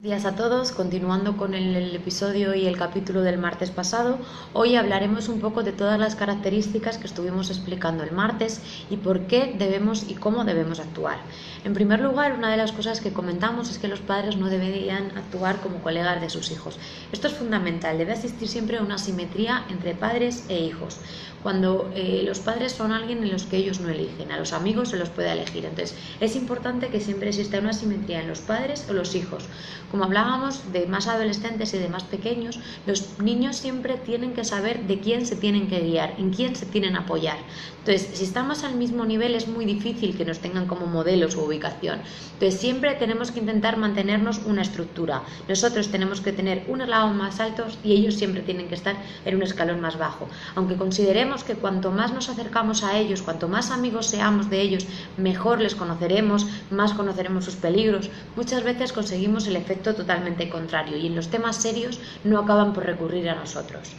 Buenos días a todos, continuando con el episodio y el capítulo del martes pasado, hoy hablaremos un poco de todas las características que estuvimos explicando el martes y por qué debemos y cómo debemos actuar. En primer lugar, una de las cosas que comentamos es que los padres no deberían actuar como colegas de sus hijos. Esto es fundamental, debe existir siempre una simetría entre padres e hijos. Cuando los padres son alguien en los que ellos no eligen, a los amigos se los puede elegir. Entonces, es importante que siempre exista una simetría en los padres o los hijos. Como hablábamos de más adolescentes y de más pequeños, los niños siempre tienen que saber de quién se tienen que guiar, en quién se tienen que apoyar. Entonces, si estamos al mismo nivel, es muy difícil que nos tengan como modelos o ubicación. Entonces, siempre tenemos que intentar mantenernos una estructura. Nosotros tenemos que tener un escalón más alto y ellos siempre tienen que estar en un escalón más bajo. Aunque consideremos que cuanto más nos acercamos a ellos, cuanto más amigos seamos de ellos, mejor les conoceremos, más conoceremos sus peligros, muchas veces conseguimos el efecto totalmente contrario y en los temas serios no acaban por recurrir a nosotros.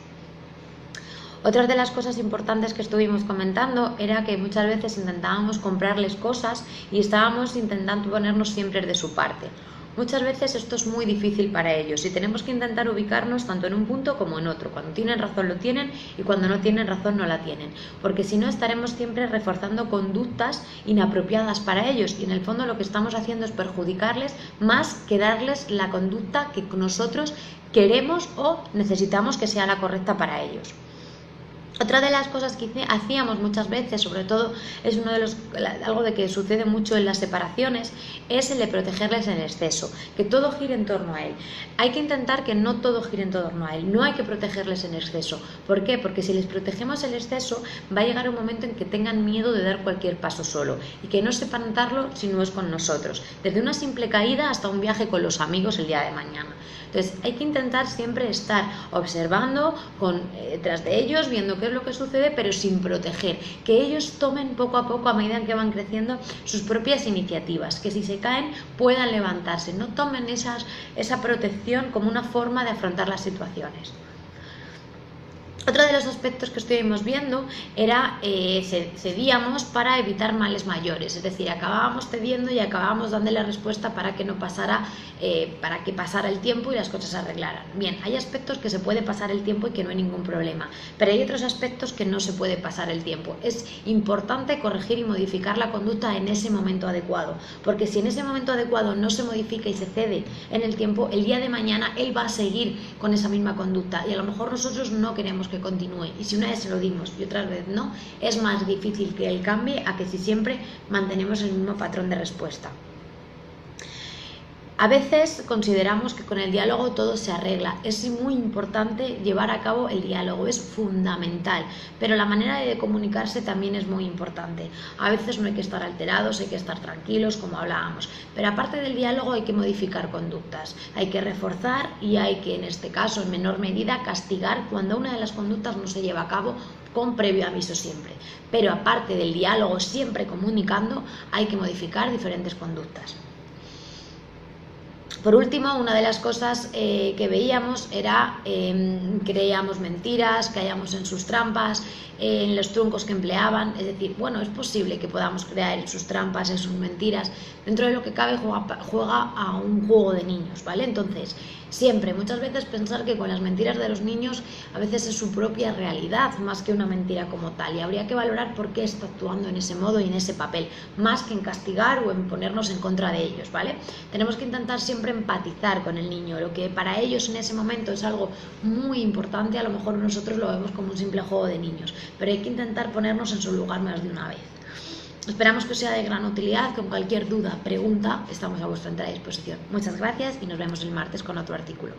Otra de las cosas importantes que estuvimos comentando era que muchas veces intentábamos comprarles cosas y estábamos intentando ponernos siempre de su parte. Muchas veces esto es muy difícil para ellos y tenemos que intentar ubicarnos tanto en un punto como en otro. Cuando tienen razón lo tienen y cuando no tienen razón no la tienen, porque si no estaremos siempre reforzando conductas inapropiadas para ellos y en el fondo lo que estamos haciendo es perjudicarles más que darles la conducta que nosotros queremos o necesitamos que sea la correcta para ellos. Otra de las cosas que hacíamos muchas veces, sobre todo es algo de que sucede mucho en las separaciones, es el de protegerles en exceso, que todo gire en torno a él. Hay que intentar que no todo gire en torno a él, no hay que protegerles en exceso. ¿Por qué? Porque si les protegemos en exceso va a llegar un momento en que tengan miedo de dar cualquier paso solo y que no sepan darlo si no es con nosotros, desde una simple caída hasta un viaje con los amigos el día de mañana. Entonces hay que intentar siempre estar observando tras de ellos, viendo qué es lo que sucede, pero sin proteger, que ellos tomen poco a poco, a medida que van creciendo, sus propias iniciativas, que si se caen puedan levantarse, no tomen esa protección como una forma de afrontar las situaciones. Otro de los aspectos que estuvimos viendo era cedíamos para evitar males mayores, es decir, acabábamos cediendo y acabábamos dándole la respuesta para que no pasara, para que pasara el tiempo y las cosas se arreglaran. Bien, hay aspectos que se puede pasar el tiempo y que no hay ningún problema, pero hay otros aspectos que no se puede pasar el tiempo. Es importante corregir y modificar la conducta en ese momento adecuado, porque si en ese momento adecuado no se modifica y se cede en el tiempo, el día de mañana él va a seguir con esa misma conducta y a lo mejor nosotros no queremos que continúe, y si una vez se lo dimos y otra vez no, es más difícil que él cambie a que si siempre mantenemos el mismo patrón de respuesta. A veces consideramos que con el diálogo todo se arregla. Es muy importante llevar a cabo el diálogo, es fundamental, pero la manera de comunicarse también es muy importante. A veces no hay que estar alterados, hay que estar tranquilos, como hablábamos, pero aparte del diálogo hay que modificar conductas, hay que reforzar y hay que, en este caso, en menor medida, castigar cuando una de las conductas no se lleva a cabo con previo aviso siempre. Pero aparte del diálogo, siempre comunicando, hay que modificar diferentes conductas. Por último, una de las cosas que veíamos era creíamos mentiras, caíamos en sus trampas, en los truncos que empleaban. Es decir, bueno, es posible que podamos crear en sus trampas, en sus mentiras. Dentro de lo que cabe juega a un juego de niños, ¿vale? Entonces, siempre, muchas veces pensar que con las mentiras de los niños a veces es su propia realidad, más que una mentira como tal. Y habría que valorar por qué está actuando en ese modo y en ese papel, más que en castigar o en ponernos en contra de ellos, ¿vale? Tenemos que intentar siempre empatizar con el niño, lo que para ellos en ese momento es algo muy importante, a lo mejor nosotros lo vemos como un simple juego de niños, pero hay que intentar ponernos en su lugar más de una vez. Esperamos que os sea de gran utilidad. Con cualquier duda, pregunta, estamos a vuestra entera disposición. Muchas gracias y nos vemos el martes con otro artículo.